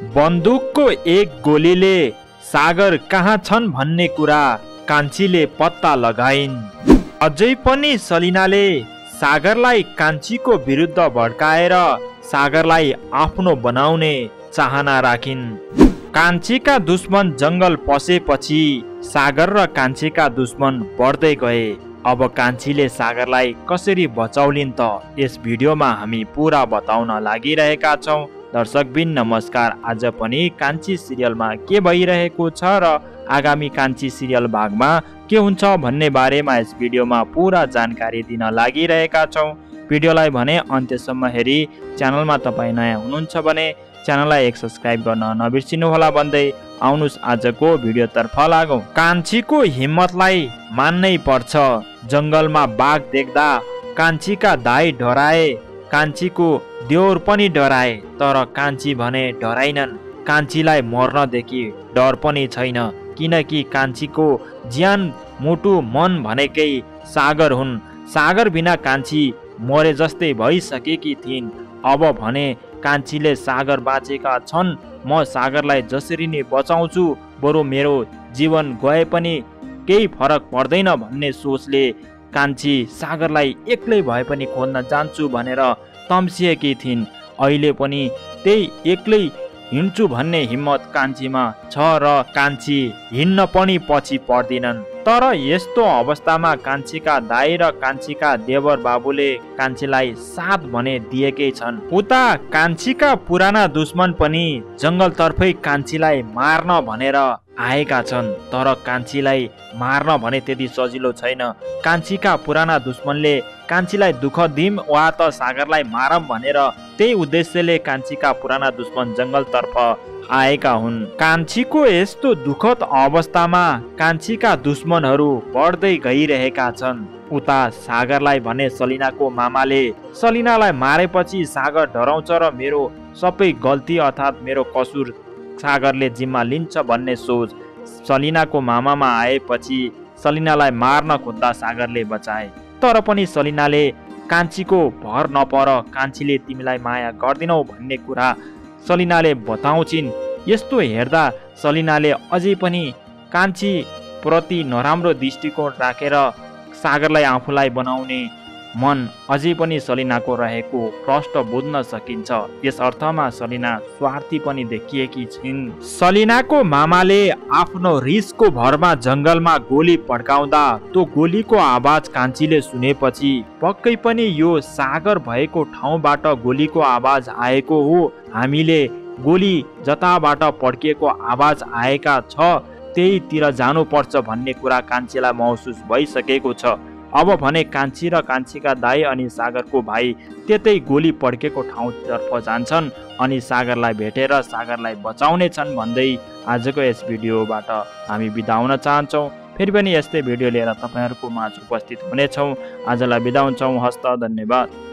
बन्दुकको एक गोलीले सागर कहाँ छन् भन्ने कुरा कान्छीले पत्ता लगाइन्। अझै पनि सलिनाले सागरलाई कान्छीको विरुद्ध भड्काएर सागरलाई आफ्नो बनाउने चाहना राखिन्। कान्छीका दुश्मन जंगल पसेपछि सागर र कान्छीका दुश्मन बढ्दै गए। अब कान्छीले सागरलाई कसरी बचाउलिन् त यस भिडियोमा हामी पूरा बताउन लागिरहेका छौं। दर्शकबिन नमस्कार। आज पनि कान्छी सिरियलमा के भइरहेको छ र आगामी कान्छी सिरियल भागमा के हुन्छ भन्ने बारेमा यस भिडियोमा पूरा जानकारी दिन लागिरहेका छौं। भिडियोलाई भने अन्त्यसम्म हेरी च्यानलमा तपाईँ नयाँ हुनुहुन्छ भने च्यानललाई एक सब्स्क्राइब गर्न नबिर्सिनुहोला भन्दै आउनुस् आजको भिडियोतर्फ लागौं। कान्छीको हिम्मतलाई मान्नै पर्छ। जंगलमा बाघ देख्दा कान्छीका दाइ डराए, कान्छीको देउर पनि डराए, तर कान्छी भने डराइनन्। कान्छीलाई मर्नदेखि डर पनि छैन, किनकि कान्छीको ज्यान मुटु मन भनेकै सागर हुन्। सागर बिना कान्छी मरे जस्तै भइसकेकी थिइन्। अब भने कान्छीले सागर बाँचेका छन्, म सागरलाई जसरी नै बचाउँछु, बरु मेरो जीवन गए पनि केही फरक पर्दैन भन्ने सोचले कान्छी सागरलाई एक्लै भए पनि खोज्न जान्छु भनेर तम्सिएकी थिइन्। अहिले पनि त्यही एक्लै हिँड्छु भन्ने हिम्मत कान्छीमा छ र कान्छी हिँड्न पनि पछि पर्दिनन्। तर यस्तो अवस्थामा कान्छीका दाइ र कान्छीका देवर बाबुले कान्छीलाई साथ भने दिएकै छन्। उता कान्छीका पुराना दुश्मन पनि जंगलतर्फै कान्छीलाई मार्न भनेर आएका छन्, तर कान्छीलाई मार्न भने त्यति सजिलो छैन। कान्छीका पुराना दुश्मनले कान्छीलाई दुःख दिम वा त सागरलाई मारम भनेर त्यही उद्देश्यले कान्छीका पुराना दुश्मन जंगलतर्फ आएका हुन्। कान्छीको यस्तो दुःखद अवस्थामा कान्छीका दुश्मनहरू बढ्दै गइरहेका छन्। उता सागरलाई भने सलिनाको मामाले सलिनालाई मारेपछि सागर डराउँछ र मेरो सबै गल्ती अर्थात् मेरो कसुर सागरले जिम्मा लिन्छ भन्ने सोच सलिनाको मामामा आएपछि सलिनालाई मार्न खोज्दा सागरले बचाए। तर पनि सलिनाले कान्छीको भर नपर, कान्छीले तिमीलाई माया गर्दिनौ भन्ने कुरा सलिनाले बताउँछिन्। यस्तो हेर्दा सलिनाले अझै पनि कान्छी प्रति नराम्रो दृष्टिकोण राखेर सागरलाई आफूलाई बनाउने मन अझै पनि सलिनाको रहेको प्रष्ट बुझ्न सकिन्छ। यस अर्थमा सलिना स्वार्थी पनि देखिएकी छिन्। सलिनाको मामाले आफ्नो रिसको भरमा जंगलमा गोली पड्काउँदा त्यो गोलीको आवाज कान्छीले सुनेपछि पक्कै पनि यो सागर भएको ठाउँबाट गोलीको आवाज आएको हो, हामीले गोली जताबाट पड्किएको आवाज आएका छ त्यहीतिर जानुपर्छ भन्ने कुरा कान्छीलाई महसुस भइसकेको छ। अब भने कान्छी र कान्छीका दाइ अनि सागरको भाइ त्यतै गोली पड्केको ठाउँतर्फ जान्छन् अनि सागरलाई भेटेर सागरलाई बचाउने छन् भन्दै आजको यस भिडियोबाट हामी बिदा हुन चाहन्छौँ। फेरि पनि यस्तै भिडियो लिएर तपाईँहरूको माझ उपस्थित हुनेछौँ। आजलाई बिदा हुन्छौँ। हस्त धन्यवाद।